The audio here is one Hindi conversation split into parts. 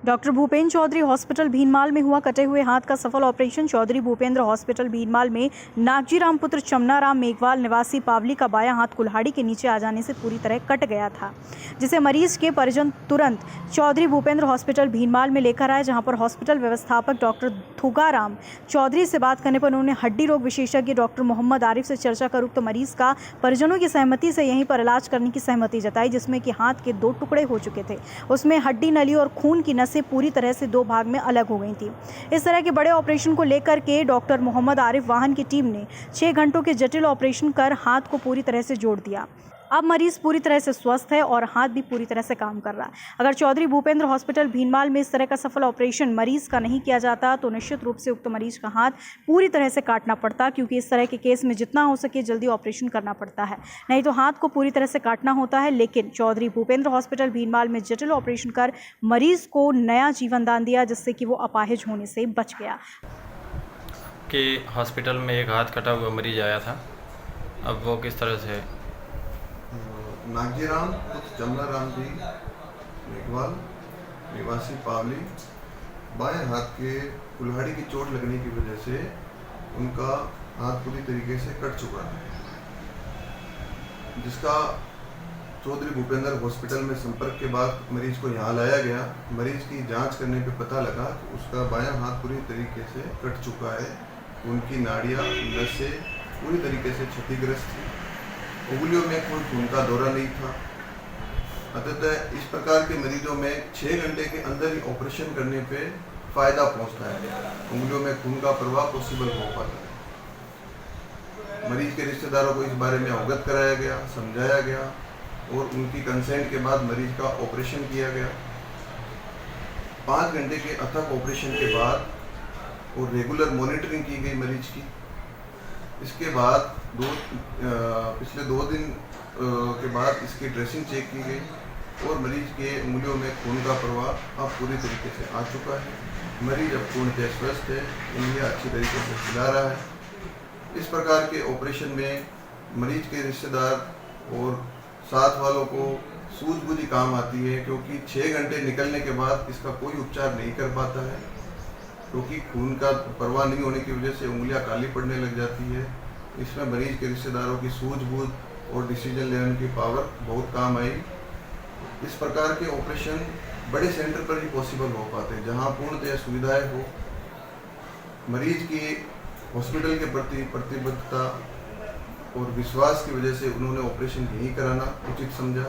डॉक्टर भूपेंद्र चौधरी हॉस्पिटल भीनमाल में हुआ कटे हुए हाथ का सफल ऑपरेशन। चौधरी भूपेंद्र हॉस्पिटल भीनमाल में नागजीराम पुत्र चमनाराम मेघवाल निवासी पावली का बायां हाथ कुल्हाड़ी के नीचे आ जाने से पूरी तरह कट गया था, जिसे मरीज के परिजन तुरंत चौधरी भूपेंद्र हॉस्पिटल भीनमाल में लेकर आए, जहां पर हॉस्पिटल व्यवस्थापक डॉक्टर थुगाराम चौधरी से बात करने पर उन्होंने हड्डी रोग विशेषज्ञ डॉक्टर मोहम्मद आरिफ से चर्चा कर उक्त मरीज का परिजनों की सहमति से यहीं पर इलाज करने की सहमति जताई, जिसमें कि हाथ के 2 टुकड़े हो चुके थे। उसमें हड्डी नली और खून की नसें पूरी तरह से 2 भाग में अलग हो गई थी। इस तरह के बड़े ऑपरेशन को लेकर के डॉक्टर मोहम्मद आरिफ वाहन की टीम ने 6 घंटों के जटिल ऑपरेशन कर हाथ को पूरी तरह से जोड़ दिया। अब मरीज पूरी तरह से स्वस्थ है और हाथ भी पूरी तरह से काम कर रहा है। अगर चौधरी भूपेंद्र हॉस्पिटल भीनमाल में इस तरह का सफल ऑपरेशन मरीज का नहीं किया जाता तो निश्चित रूप से उक्त मरीज का हाथ पूरी तरह से काटना पड़ता, क्योंकि इस तरह के केस में जितना हो सके जल्दी ऑपरेशन करना पड़ता है, नहीं तो हाथ को पूरी तरह से काटना होता है। लेकिन चौधरी भूपेंद्र हॉस्पिटल भीनमाल में जटिल ऑपरेशन कर मरीज को नया जीवन दान दिया, जिससे कि वो अपाहिज होने से बच गया। कि हॉस्पिटल में एक हाथ कटा हुआ मरीज आया था, अब वो किस तरह से नागजीराम पुत्र चमनाराम जी मेघवाल निवासी पावली, बाएं हाथ के कुल्हाड़ी की चोट लगने की वजह से उनका हाथ पूरी तरीके से कट चुका है, जिसका चौधरी भूपेंद्र हॉस्पिटल में संपर्क के बाद मरीज को यहाँ लाया गया। मरीज की जांच करने पे पता लगा कि उसका बायां हाथ पूरी तरीके से कट चुका है। उनकी नाड़ियाँ, नसें पूरी तरीके से क्षतिग्रस्त थी। उंगलियों में कोई खून का दौरा नहीं था। अतः इस प्रकार के मरीजों में 6 घंटे के अंदर ही ऑपरेशन करने पे फायदा पहुंचता है। उंगलियों में खून का प्रवाह पॉसिबल हो पाता है। मरीज के रिश्तेदारों को इस बारे में अवगत कराया गया, समझाया गया और उनकी कंसेंट के बाद मरीज का ऑपरेशन किया गया। 5 घंटे के अथक ऑपरेशन के बाद और रेगुलर मॉनिटरिंग की गई मरीज की। इसके बाद पिछले 2 दिन के बाद इसकी ड्रेसिंग चेक की गई और मरीज के उंगलियों में खून का प्रवाह अब पूरी तरीके से आ चुका है। मरीज अब पूर्णतः स्वस्थ है, उंगलियां अच्छी तरीके से हिला रहा है। इस प्रकार के ऑपरेशन में मरीज के रिश्तेदार और साथ वालों को सूझबूझ ही काम आती है, क्योंकि 6 घंटे निकलने के बाद इसका कोई उपचार नहीं कर पाता है, क्योंकि खून का प्रवाह नहीं होने की वजह से उंगलियां काली पड़ने लग जाती है। इसमें मरीज के रिश्तेदारों की सूझबूझ और डिसीजन लेने की पावर बहुत काम आई। इस प्रकार के ऑपरेशन बड़े सेंटर पर ही पॉसिबल हो पाते हैं, जहां पूर्णतः सुविधाएं हो। मरीज की हॉस्पिटल के प्रति प्रतिबद्धता और विश्वास की वजह से उन्होंने ऑपरेशन यहीं कराना उचित समझा।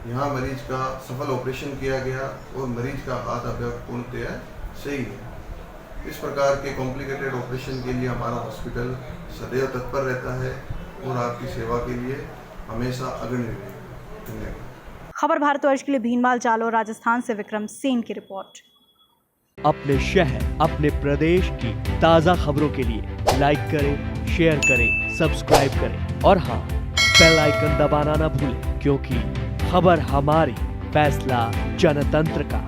यहाँ मरीज का सफल ऑपरेशन किया गया और मरीज का हाथ अब पूर्णतः सही है। इस प्रकार के कॉम्प्लिकेटेड ऑपरेशन के लिए हमारा हॉस्पिटल सदैव तत्पर रहता है और आपकी सेवा के लिए हमेशा अग्रणी रहेगा। धन्यवाद। खबर भारतवर्ष के लिए भीनमाल जालोर राजस्थान से विक्रम सेन की रिपोर्ट। अपने शहर, अपने प्रदेश की ताज़ा खबरों के लिए लाइक करें, शेयर करें, सब्सक्राइब करें और हाँ, बेल आइकन दबाना ना भूलें, क्योंकि खबर हमारी, फैसला जनतंत्र का।